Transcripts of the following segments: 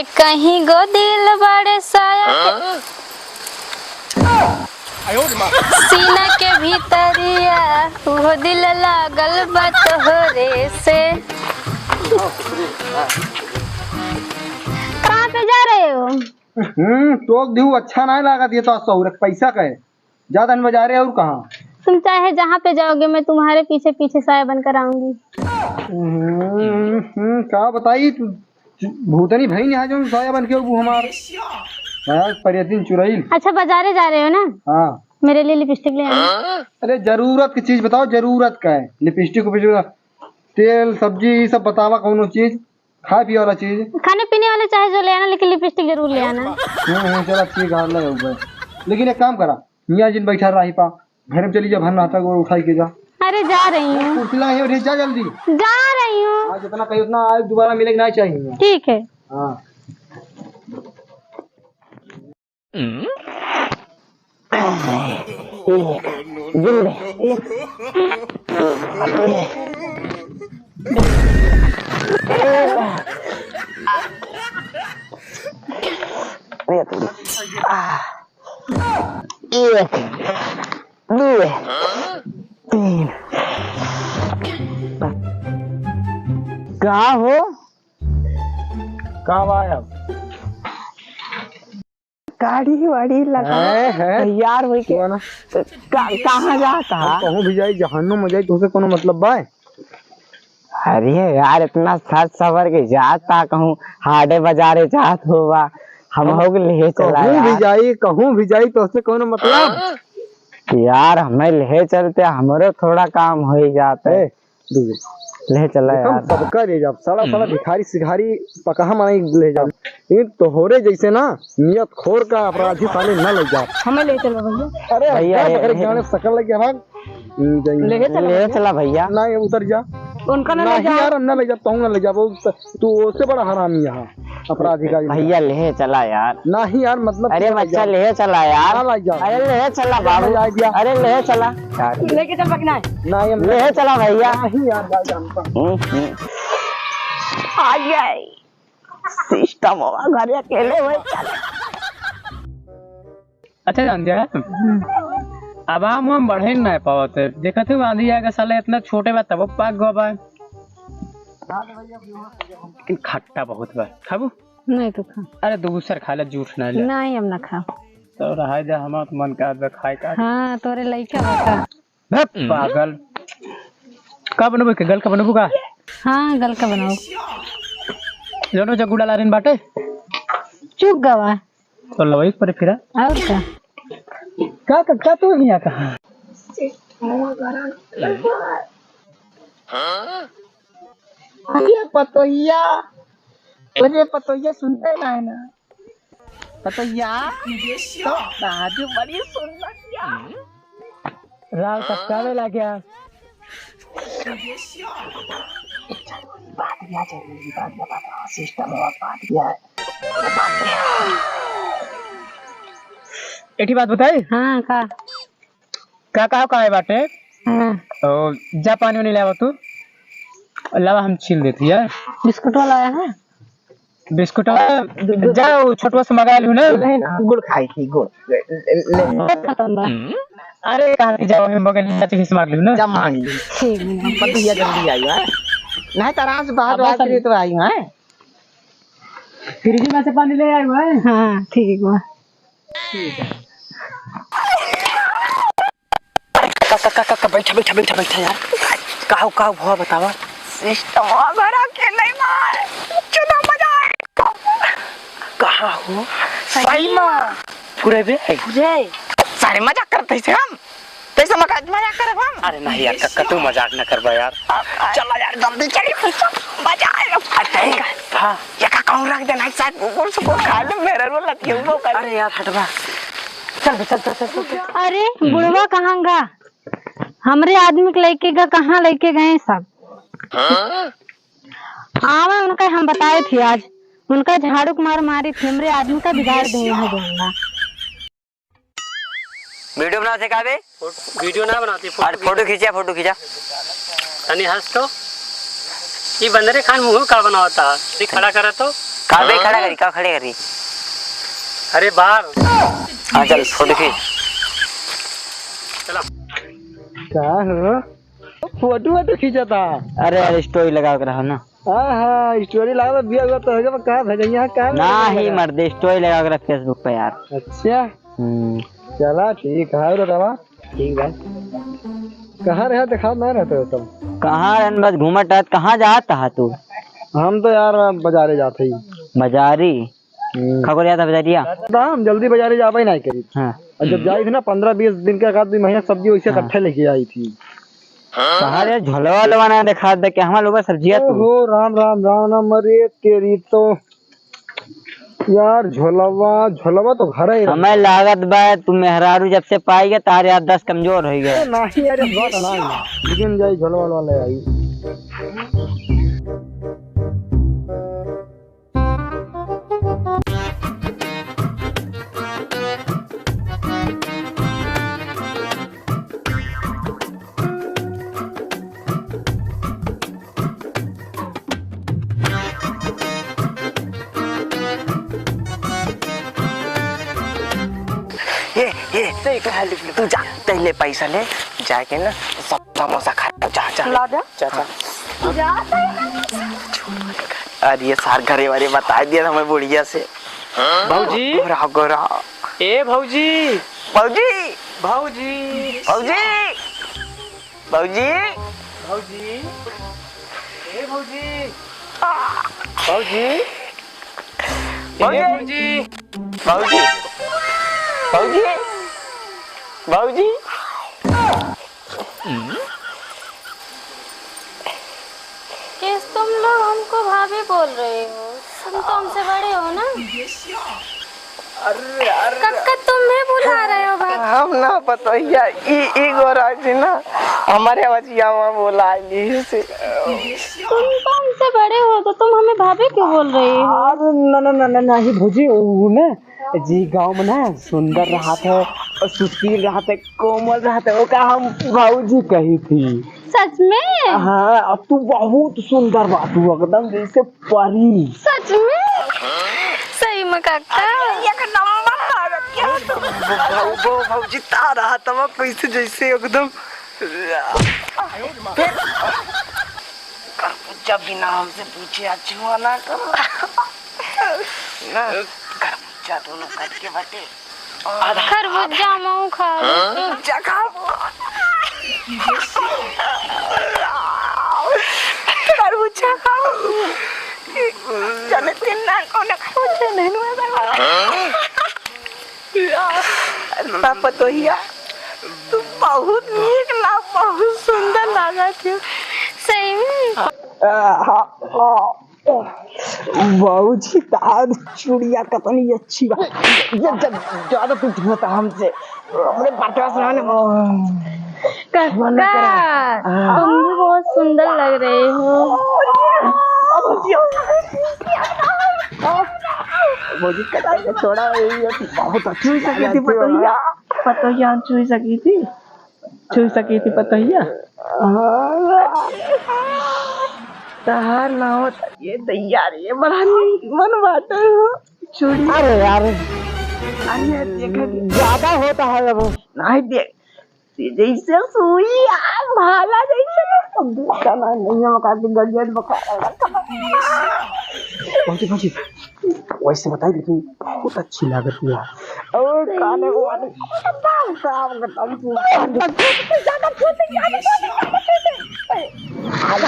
अरे कहीं गो दिल बड़े साया सीना के भीतरिया वो दिल लागल बात हो रे से। कहाँ पे जा रहे हो? तो दिहू अच्छा नहीं लागत ये तो सौरक पैसा का है ज्यादा नहीं बजा रहे और कहाँ। तुम चाहे जहाँ पे जाओगे मैं तुम्हारे पीछे पीछे साया बनकर आऊंगी। क्या बताई तू भूतनी भाई नहीं आ जाऊँ साया बन के वो हमार पर्यटन चुराइल। अच्छा बाजारे जा रहे हो ना? हाँ मेरे लिए लिपस्टिक ले आना। अरे जरूरत की चीज बताओ जरूरत का है लिपस्टिक तेल सब्जी सब बतावा कौन चीज खाए पिए वाला चीज खाने पीने वाले चाहे जो ले आना लेकिन लिपस्टिक जरूर ले आना। चलो ठीक है लेकिन एक काम करा मियाँ जिन बैठा रही पा घर में चली जा भर नाटक और उठाई के जा। अरे जा रही हूँ। कुर्सी लगा है जा जल्दी जा रही हूँ। आज जितना कहीं उतना आज दोबारा मिलेगा नहीं चाहिए। ठीक है। हाँ एक दो तीन कहाँ हो? कहाँ आया गाड़ी वाड़ी लगा तैयार हो के कहाँ जाता? कहूँ भी जाए जहानो में जाए तो उसे कोनो मतलब बा। अरे यार इतना सच सवर के जाता कहूँ हाडे बाजारे जात होगा हम हो ले चला कहूँ भी जाई तो उससे कोनो मतलब यार हमें ले चलते हमारे थोड़ा काम हो ही जाता है। ले चला यार सबका ले जा सारा सारा भिखारी सिखारी पकहा माने ले जा लेकिन तोहरे जैसे ना नियत खोर का अपराधी साले न ले जा। हमें ले चलो भैया। अरे भैया सकल लग गया भाग ले चला भैया ना उतर जा उनका ना नहीं यार न ले जा ना ले जा तू उससे बड़ा हरामी यहाँ अपराधी का भैया ले चला यार। नहीं यार मतलब अरे बच्चा ले चला यार। अरे ले चला बाबू अरे ले चला लेके चल पकना है। नहीं ले चला भैया नहीं यार आ गया सिस्टम होगा घर अकेले हुए। अच्छा जान दिया अब हम बढ़े नहीं पावत देखा थे आंधी आएगा साले इतना छोटे बा तब पाक गो बा लेकिन खट्टा बहुत बा खाबू नहीं तो खा। अरे दूसर खा ले झूठ ना ले नहीं हम ना खा। तो रहा जा हम मन का खाए का। हाँ तोरे लइका बता। पागल का बनबू के गल का बनबू का? हाँ गल का बनाओ। जोनो जगुड़ा लारिन बाटे चुप गवा तो लवई पर फिरा और का तू यहाँ कहाँ पतोहिया मुझे पतोहिया सुनते ना है ना पतोहिया तो बाजू बड़ी सुंदर राव टपकावे ला गया सिस्टम बात दिया है। एठी बात बताई। हाँ का है बाटे हाँ। तो जा पानी नहीं लावा तू लावा हम छील देती यार। बिस्कुट वाला आया है बिस्कुट जाओ छोटवा से मंगा लू ना गुड़ खाई थी गुड़ अरे कहाँ की जाओ हम बगल में से मांग लू ना जब मांग ली ठीक है। पतोहिया जल्दी आई है नहीं तरह से बाहर बात करी तो आई है फ्रिज में से पानी ले आए हुआ है। हाँ ठीक है। बैठा यार का हुआ बतावा। सिस्टम बड़ा खेले मार चुना मजा आए कहाँ हो सही मां पूरे बे सारे मजाक करते थे हम कैसे मजाक करे हम। अरे नहीं यार कक्का तू मजाक न करबा यार चला यार जल्दी चली मजा आएगा। हां ये का कौन रख देना शायद ऊपर से को खा ले मेरे रो लती वो कर। अरे यार हटवा चल। अरे बुढ़वा कहाँ गा? हमरे आदमी के लड़के का कहाँ लेके गए सब? आवा उनका हम बताए थे आज उनका झाड़ू मारी थी हमरे आदमी का बिगाड़ दे यहाँ दूंगा। वीडियो बनाते का बे? वीडियो ना बनाती फोटो खींचा तनी हंस तो ये बंदरे खान मुंह का बनाता ये खड़ा करे तो कहाँ पे खड़ा करी, कहाँ खड़े करी? अरे बाहर। हाँ चल फोटो खींच। क्या हो फोटो वोटो खींचा था? अरे स्टोरी लगा कर रहा ना। हाँ स्टोरी लगा तो बिया हुआ तो होगा कहाँ भेजा कहाँ ना ही मर्दे स्टोरी लगा कर फेसबुक पे यार। अच्छा चला ठीक है बतावा। ठीक है कहाँ रहा दिखा ना रहते हो तुम? कहाँ बस घूमा टहत कहाँ जाता है तू? हम तो यार बाजारे जाते ही। बाजारी खबर आता बाजारिया? हम जल्दी बाजारे जा पाई नहीं करी। हाँ। और जब जाई थी ना 15-20 दिन के बाद 2 महीना सब्जी वैसे इकट्ठे लेके आई थी। कहाँ रे झोलवा लवाना दिखा दे के हमारे लोग सब्जियां तू। ओहो राम राम राम ना मरे तेरी तो यार झोलवा तो घर ही हमें लागत बा तू मेहरारू जब से पाई गया तारे यार 10 कमजोर हो गए। नहीं यार इस बात ना लेकिन जाई झोलवा ले आई। ये तू जा पहले पैसा ले जाके ना सब समोसा खा जा जा जा जा। अरे ये सार घरे वाले बता दिया हमें बुढ़िया से। भौजी गोरा गोरा ए भौजी भौजी भौजी भौजी भौजी भौजी ए भौजी भौजी भौजी भौजी भौजी भौजी किस तुम लोग हमको भाभी बोल रहे हो? तुम तो हमसे बड़े हो ना। कक्का तुम भी बुला रहे हो भाभी? हम ना पता ई गोरा जी ना हमारे बचिया में बोला ली से। तुम तो हमसे बड़े हो तो तुम हमें भाभी क्यों बोल रहे हो? अरे नहीं भौजी वो ना जी गांव में ना सुंदर रहा था और सुशील रहा था कोमल रहा था वो का हम भौजी कही थी। सच में? हाँ अब तू बहुत सुंदर बा तू एकदम जैसे परी। सच में? सही में कक्का? एक नंबर वो भौजी ता रहा था कैसे जैसे एकदम जब बिना हमसे पूछे अच्छी ना करो ना खरबूजा दोनों करके बटे खरबूजा मैं खा खरबूजा खाओ चले तीन ना कोने खरबूजा नहीं ना पतो हिया तू बहुत नीक ला बहुत सुंदर लगा थे। सही में? भौजी तार चूड़िया कितनी अच्छी बा। ज्यादा तू झूठा हमसे हमरे बाटवा सुनाने कक्का तुम भी बहुत सुंदर लग रहे हो। भौजी कटा के छोड़ा बहुत अच्छी सकी थी पतोहिया छुई सकी थी पतोहिया तहार ना हो ये तैयार ये बड़ा मन बात चूड़ी। अरे यार अरे देख ज्यादा होता है अब नहीं देख जैसे सुई यार भाला जैसे खाना नहीं है मका दिन गड़िया बका भौजी वैसे बताई लेकिन बहुत अच्छी लागत है यार। और खाने को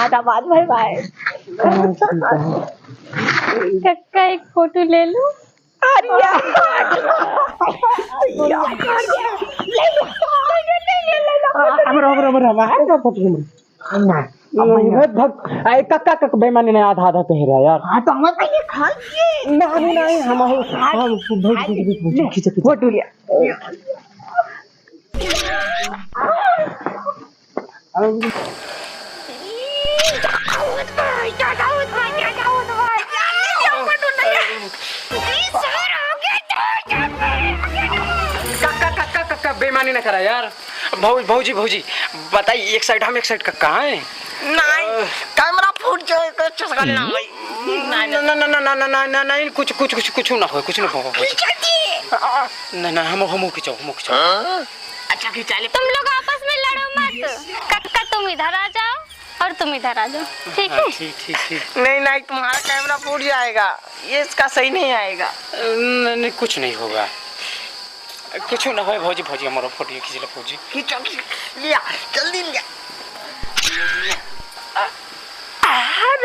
आधा बात भाई कक्का एक फोटो ले लूं? कक्का बेमानी ने आधा आधा कह रहा यार। हाँ तो हम नहीं हम फोटो लिया। कक्का बेईमानी ना करा यार। भौजी बताइए एक साइड हम एक साइड कक्का है। नहीं कैमरा फूट जाए तो चस्का ना भाई नहीं कुछ कुछ कुछ कुछ ना हो कुछ ना हो नहीं नहीं हम खींचो अच्छा खिंचा ले। तुम लोग आपस में लड़ो मत। कक्का तुम इधर आ जाओ और तुम इधर आ जाओ, ठीक है? ठीक ठीक ठीक। नहीं नहीं तुम्हारा कैमरा फूट जाएगा, ये इसका सही नहीं आएगा। नहीं कुछ नहीं होगा, कुछ ना हो। भौजी भौजी हमारा फोटो खींच ले भौजी। खींचो लिया जल्दी लिया।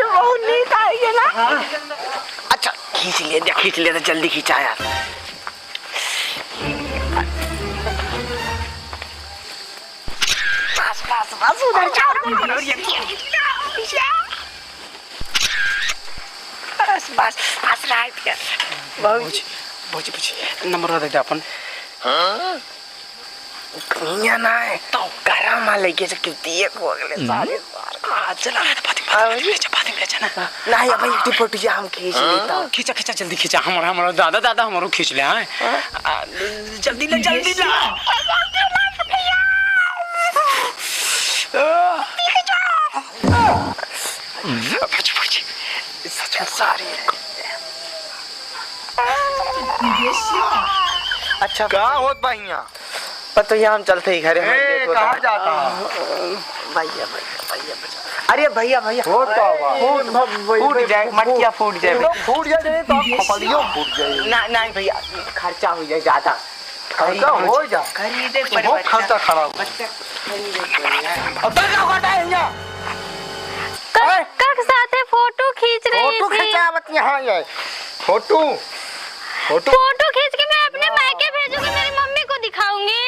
बहुत नींद आई है ना। अच्छा खींच लिया तो जल्दी खींचा यार। बस उधर जाओ। बस राइट यार। भौजी भौजी भौजी नंबर दे दे अपन। कहीं ना है तो गरम आ लेके जो कितनी एक हो गए सारे चला ना नहीं भाई एक फोटो जा हम खींच लेता। खींचा खींचा जल्दी खींचा। हमारा दादा दादा हमारो खींच ले। हाँ जल्दी ले जल्दी ले। अच्छा कहाँ होत भैया पता यहाँ हम चलते ही घरे कहाँ जाता भैया भैया अरे भैया भैया फूट जाए मटिया फूट जाए तो फूट जाए ना नहीं भैया खर्चा हो जाए ज्यादा खर्चा हो जाए खरीदे पर खर्चा खराब कक साथे फोटो खींच रही फोटो थी। खिंचा मत यहाँ ये फोटो फोटो फोटो खींच के मैं अपने मायके भेजूंगी, मेरी मम्मी को दिखाऊंगी।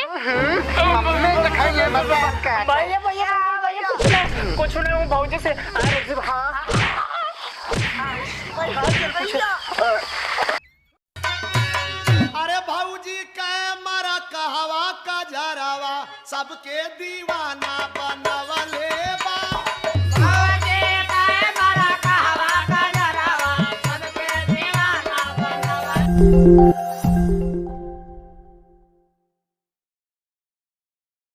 मम्मी दिखाइए भैया भैया कुछ नहीं हूँ भौजी से। अरे भाऊजी का मारा कहवा का जरावा सबके दीवाना बनवले बा। भाऊजी का मारा कहवा का जरावा सबके दीवाना बनवले